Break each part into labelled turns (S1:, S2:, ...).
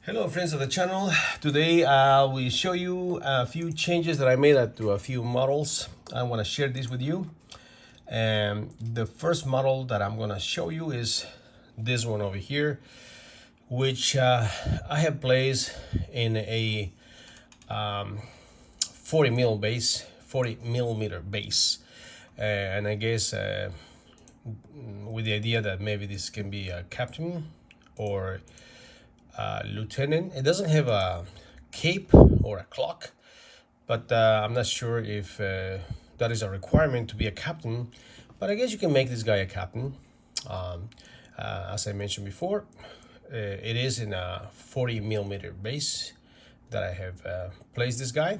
S1: Hello friends of the channel. Today I will show you a few changes that I made to a few models. I want to share this with you. And the first model that I'm going to show you is this one over here, which I have placed in a 40 millimeter base. And I guess with the idea that maybe this can be a captain or lieutenant. It doesn't have a cape or a clock, but I'm not sure if that is a requirement to be a captain. But I guess you can make this guy a captain. As I mentioned before, it is in a 40 millimeter base that I have placed this guy.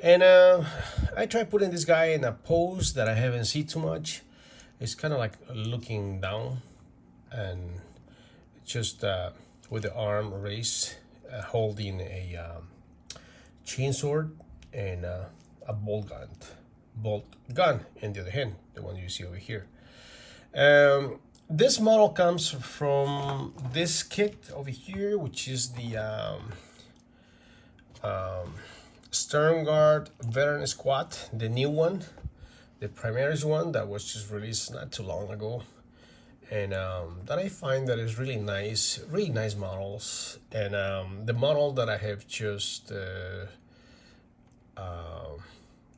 S1: And I tried putting this guy in a pose that I haven't seen too much. It's kind of like looking down and just with the arm raised, holding a chainsword and a bolt gun in the other hand, the one you see over here. This model comes from this kit over here, which is the Sternguard Veteran Squad, the new one, the Primaris one that was just released not too long ago. And that I find that is really nice models. And the model that I have just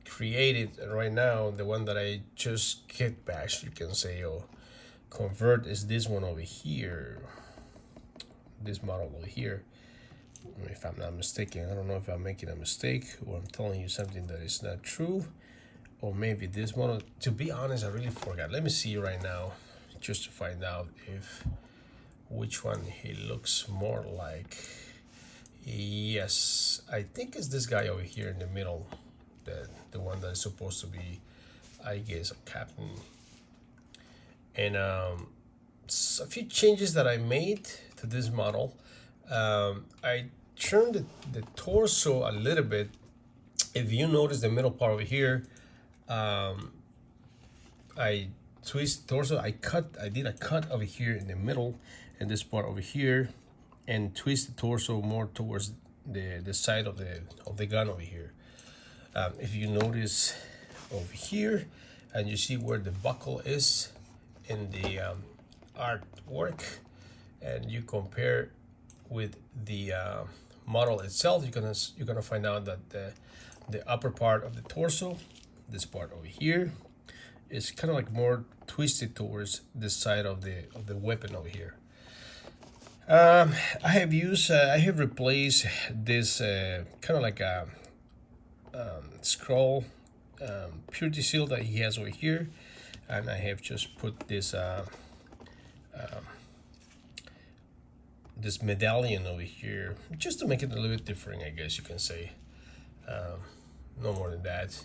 S1: created right now, the one that I just kit bash, you can say, or convert, is this one over here. This model over here. If I'm not mistaken, I don't know if I'm making a mistake or I'm telling you something that is not true, or maybe this model. To be honest, I really forgot. Let me see right now, just to find out if which one he looks more like. Yes, I think it's this guy over here in the middle, the one that is supposed to be, I guess, a captain. And a few changes that I made to this model. I turned the torso a little bit. If you notice the middle part over here, I twist torso. I did a cut over here in the middle, and this part over here, and twist the torso more towards the side of the gun over here. If you notice over here, and you see where the buckle is in the artwork, and you compare with the model itself, you're gonna find out that the upper part of the torso, this part over here, is kind of like more twisted towards this side of the weapon over here. I have replaced this kind of like a scroll purity seal that he has over here, and I have just put this this medallion over here just to make it a little bit different, I guess you can say. No more than that.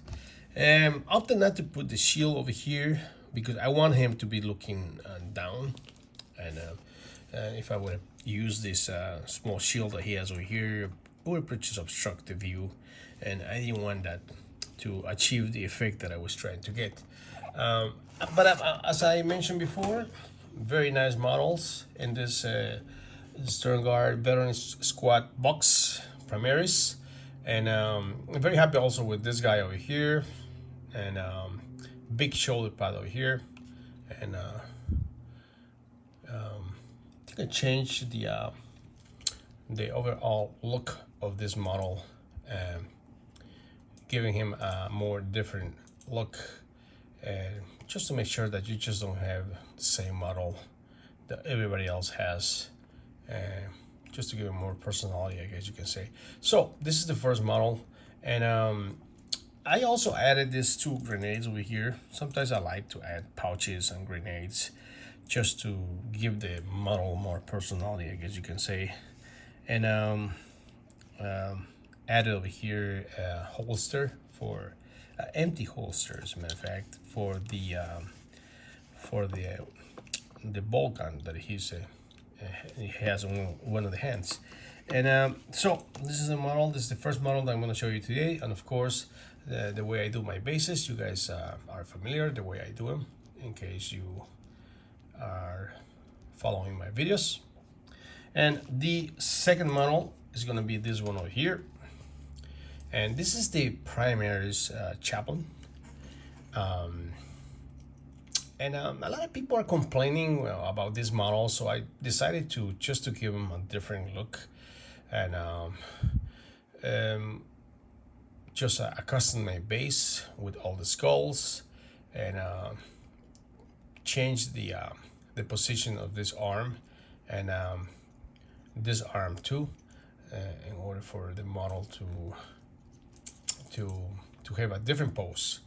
S1: Opted not to put the shield over here because I want him to be looking down, and if I would have used this small shield that he has over here, it would just obstruct the view, and I didn't want that to achieve the effect that I was trying to get. But as I mentioned before, very nice models in this Sternguard Veteran Squad box, Primaris. And I'm very happy also with this guy over here, and big shoulder pad over here. And I think I changed the overall look of this model, giving him a more different look, and just to make sure that you just don't have the same model that everybody else has. Just to give it more personality, I guess you can say. So this is the first model, and I also added these two grenades over here. Sometimes I like to add pouches and grenades just to give the model more personality, I guess you can say. And added over here a holster for empty holster, as a matter of fact, for the bolt gun that he has on one of the hands. And so this is the model. This is the first model that I'm going to show you today. And of course, the way I do my bases, you guys are familiar the way I do them, in case you are following my videos. And the second model is going to be this one over here. And this is the Primaris Chaplain. And a lot of people are complaining about this model, so I decided to just to give them a different look, and just a custom-made base with all the skulls, and change the position of this arm and this arm too, in order for the model to have a different pose.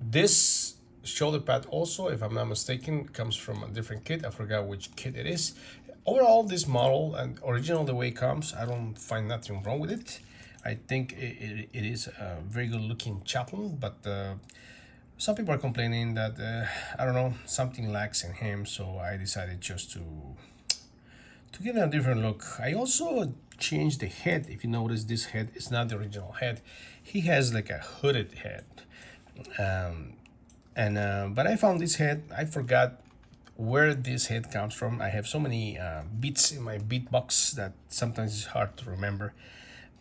S1: This shoulder pad also, if I'm not mistaken, comes from a different kit. I forgot which kit it is. Overall, this model and original the way it comes, I don't find nothing wrong with it. I think it is a very good looking chaplain, but some people are complaining that I don't know, something lacks in him, so I decided just to give it a different look. I also changed the head. If you notice, this head is not the original head. He has like a hooded head. But I found this head. I forgot where this head comes from. I have so many beats in my beat box that sometimes it's hard to remember.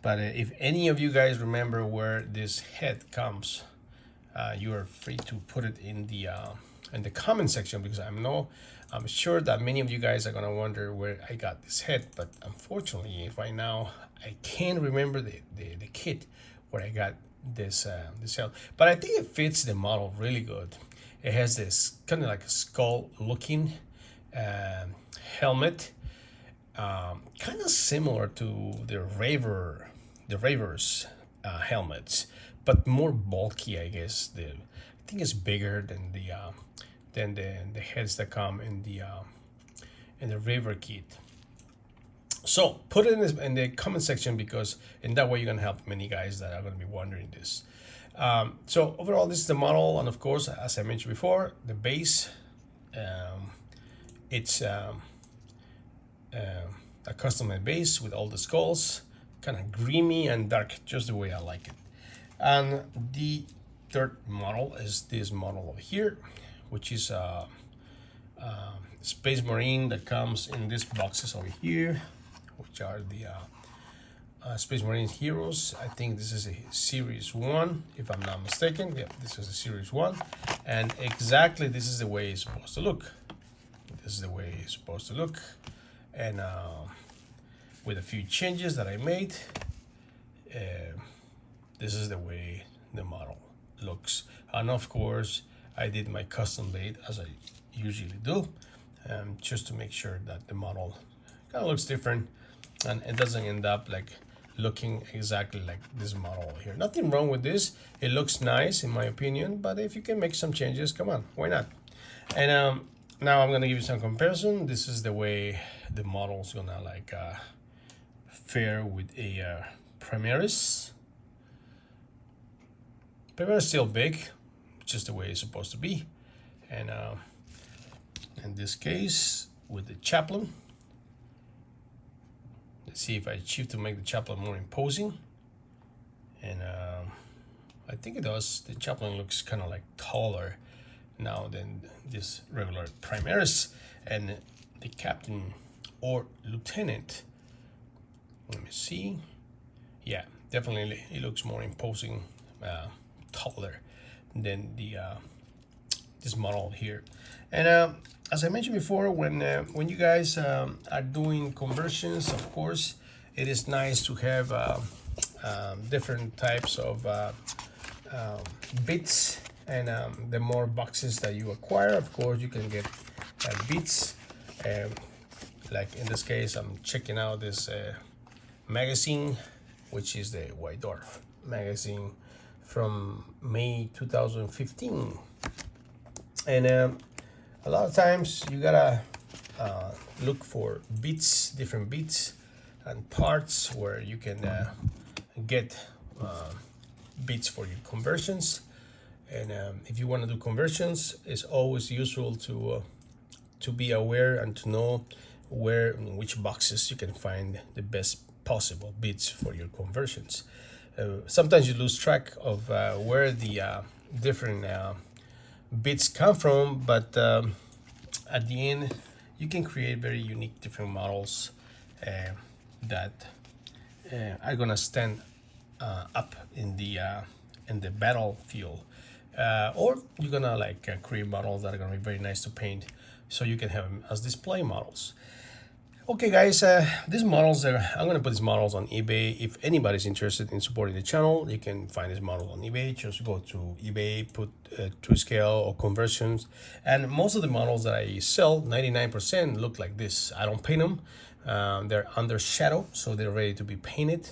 S1: But if any of you guys remember where this head comes, you are free to put it in the comment section, because I'm sure that many of you guys are gonna wonder where I got this head. But unfortunately, right now I can't remember the kit where I got this head. But I think it fits the model really good. It has this kind of like a skull looking helmet, kind of similar to the Ravers helmets, but more bulky, I guess. I think it's bigger than the heads that come in the Raver kit. So put it in the comment section, because in that way you're gonna help many guys that are gonna be wondering this. So overall, this is the model, and of course, as I mentioned before, the base. It's a custom-made base with all the skulls, kind of grimy and dark, just the way I like it. And the third model is this model over here, which is a Space Marine that comes in these boxes over here, which are the Space Marine Heroes. I think this is a Series 1, if I'm not mistaken. Yeah, this is a Series 1. And exactly this is the way it's supposed to look. This is the way it's supposed to look. And with a few changes that I made, this is the way the model looks. And of course, I did my custom made, as I usually do, just to make sure that the model kind of looks different and it doesn't end up like looking exactly like this model here. Nothing wrong with this. It looks nice in my opinion, but if you can make some changes, come on, why not? And now I'm gonna give you some comparison. This is the way the model's gonna like fare with a Primaris. Primaris still big, just the way it's supposed to be. And in this case, with the Chaplain, let's see if I achieve to make the Chaplain more imposing. And I think it does. The Chaplain looks kind of like taller now than this regular Primaris. And the Captain or Lieutenant, let me see. Yeah, definitely it looks more imposing, taller than the this model here. And as I mentioned before, when you guys are doing conversions, of course, it is nice to have different types of bits. And the more boxes that you acquire, of course, you can get bits. Like in this case, I'm checking out this magazine, which is the White Dwarf magazine from May 2015. And a lot of times you gotta look for bits, different bits and parts where you can get bits for your conversions. And if you want to do conversions, it's always useful to be aware and to know in which boxes you can find the best possible bits for your conversions. Sometimes you lose track of where the different bits come from, but at the end you can create very unique different models that are gonna stand up in the battlefield, or you're gonna like create models that are gonna be very nice to paint, so you can have them as display models. Okay guys, these models are, I'm gonna put these models on eBay. If anybody's interested in supporting the channel, you can find these models on eBay. Just go to eBay, put to scale or conversions, and most of the models that I sell, 99% look like this. I don't paint them. They're under shadow, so they're ready to be painted,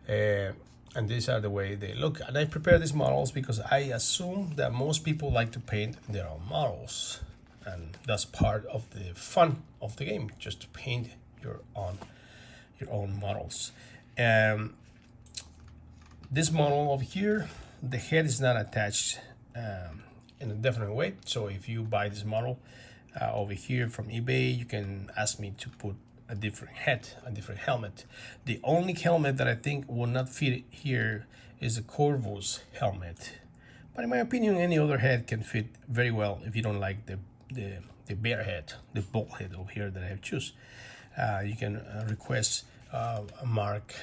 S1: and these are the way they look. And I prepare these models because I assume that most people like to paint their own models, and that's part of the fun of the game, just to paint your own models. This model over here, the head is not attached in a definite way, so if you buy this model over here from eBay, you can ask me to put a different head, a different helmet. The only helmet that I think will not fit here is the Corvus helmet, but in my opinion any other head can fit very well if you don't like the bear head, the bull head over here that I have choose. You can request a Mark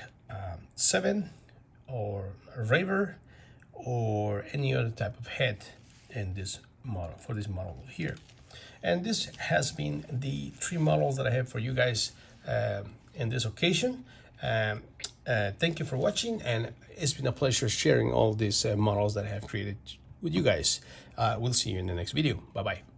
S1: 7 or a Raver or any other type of head in this model, for this model here. And this has been the 3 models that I have for you guys in this occasion. Thank you for watching, and it's been a pleasure sharing all these models that I have created with you guys. We'll see you in the next video. Bye bye.